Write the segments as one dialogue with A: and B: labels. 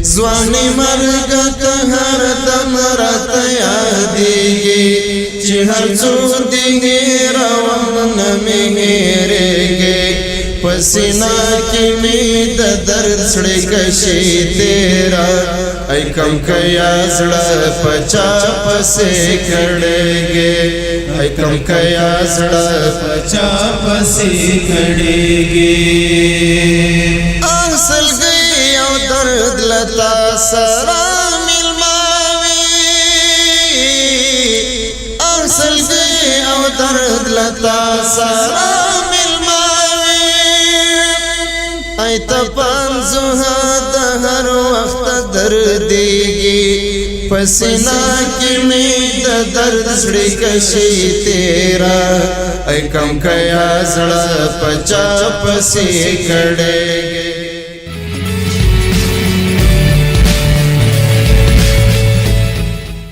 A: زوانی مرگ که هر دم رات یادیگی چی هر څو دیگی روان نمیریگی پسینا کی می د درد سړی کشی تیرا ای کم کیا زړه پچا پسې کړهږي ای کم کیا زړه پچا پسې کړهږي اصل گئی او درد لتا سره ملماوي اصل گئی او درد لتا سره ایتا پانزوها دا هر وقت دردیگی پسینا کی می دا درد سڑی کشی تیرا ای کم کیا زڑا پچا پسی کڑیگی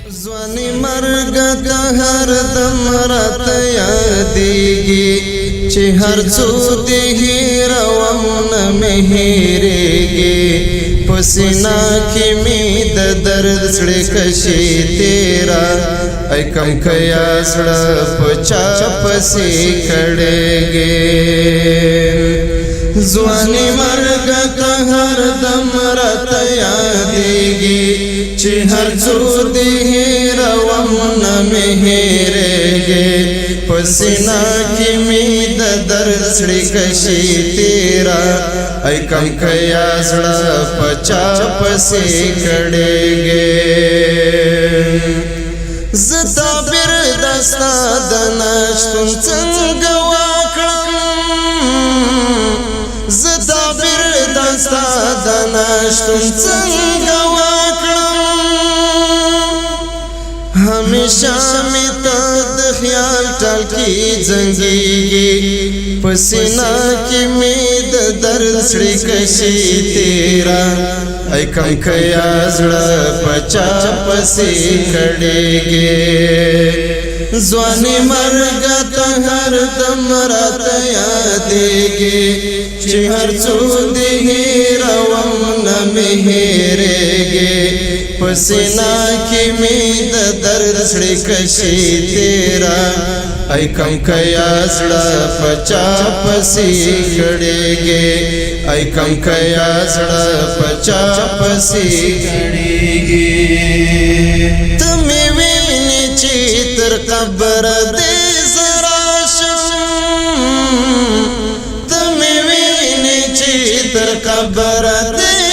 A: زوانی مرگ دا هر دم رات یادیگی چی هر څو دی روان مهریږي پسینا کی می د درد سړی کشی تیرا ای کم کیا سړه پچا پسې کړهږي ځواني مرګ که هر دم راته یادېږي چې هر څو دی روان مهریږي پسینا کی می د درد سړی کشی تیرا ای کم کیا زړه پچا پسې کړهږي زتا بیر دستا د نشتون څنګه وکړم زتا بیر دستا د نشتون څنګه ہمیشہ میں تاد خیال ٹال کی زنگیگی پسینا کی مید درد سڑی کشی تیرا ای کم کیا زڑا پچا پسی کھڑیگی زوانی مرگا تا ہر دم رات یادیگی چی ہر څو دی روان مهریگی پسینا کی می د درد سړی کشی تیرا ای کم کیا زړه پچا پسی کړهږي ای کم کیا زړه پچا پسی کړهږي تمه ویني چې تر قبر دې زراشم تمه ویني چې تر قبر دې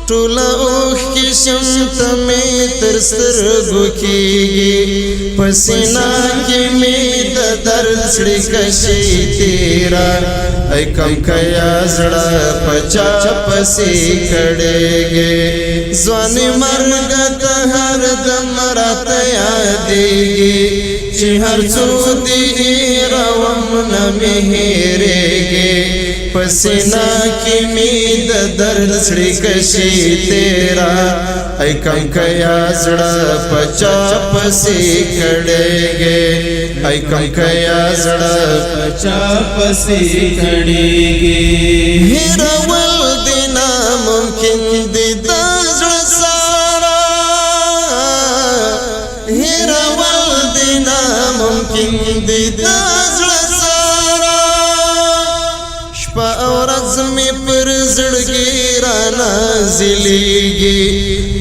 A: ټوله اوښ کې شم ته مې تر سترګو کېږي پسینا کې مې د درد سړی کشی تیرا ای کم کیا زړه پچا پسې کړهږي ځواني مرګ ته هر دم راته یادېږي چې هر څو دی روان مهریږي پسینا کی می د درد سړی کشی تیرا ای کم کیا زړه پچا پسې کړهږي ای کم کیا زړه پچا پسې کړهږي هیرول دی ناممکن دی د زړه سارا هیرول دی ناممکن دی د می پر زړګي را نازلېږي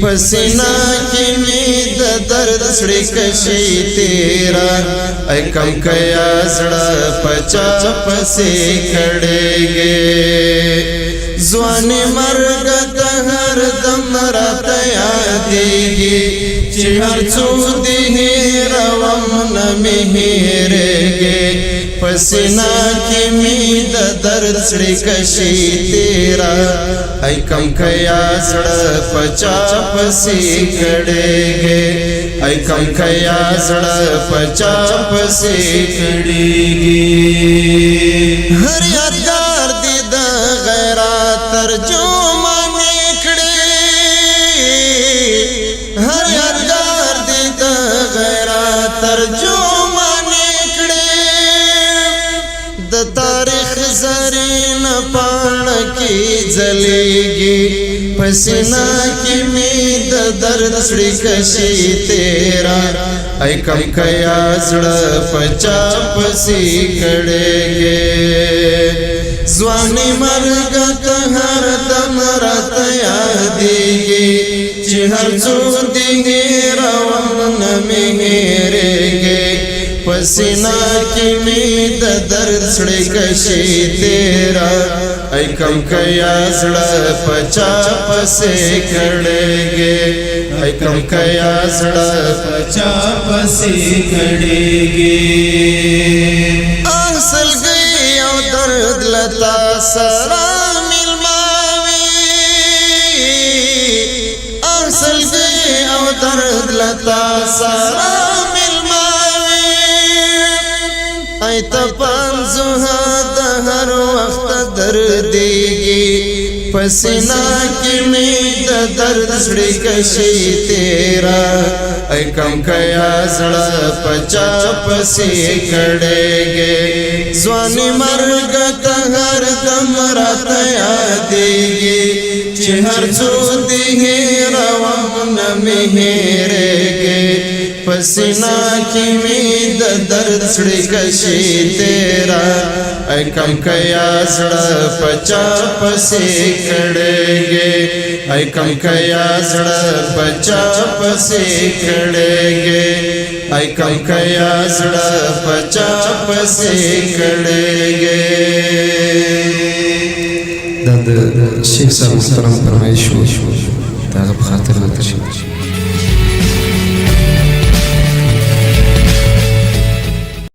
A: پسینا کې می د درد سړی کشی تیرا ای کم کیا زړه پچا پسې کړهږي ځواني مرګ ته هر دم راته یادېږي چې هر څو دی روان مهریږي پسینا کی می د درد سړی کشی تیرا ای کم کیا زړه پچا پسې کړهږي ای کم کیا زړه پچا پسې کړهږي هر یادګار دې د غیرت ترجمه کړي هر یادګار دې د غیرت ترجمه د تاریخ زرین پاڼه کې ځلېږي پسینا کې مې د درد سړی کشي تیرا ای کم کیا زړه پچا پسې کړېږي ځواني مرګ ته هر دم راته یادېږي چې هر څو دې هېروم نه مې هېرېږي پسینا کې مې د درد سړی کشي تیرا ای کم کیا زړه پچا پسې کړېږي ای کم کیا زړه
B: پچا پسې کړېږي
A: اصل گئی او درد لتا سره ملماوي اصل گئی او درد لتا سره ای تا پانزوها د هر وخت دردېږي پسینا کې مې د درد سړی کشي تیرا ای کم کیا زړه پچا پسې کړېږي ځواني مرګ ته هر دم راته یادېږي چې هر څو دې هېروم نه مې هېرېږي پسینا کې مې د درد سړی کشي تیرا ای کم کیا زړه پچا پسې کړېږي ای کم کیا زړه پچا پسې کړېږي ای کم کیا زړه پچا پسې کړېږي
C: دا د شیخ صاحب محترم فرمایش و دا په خاطر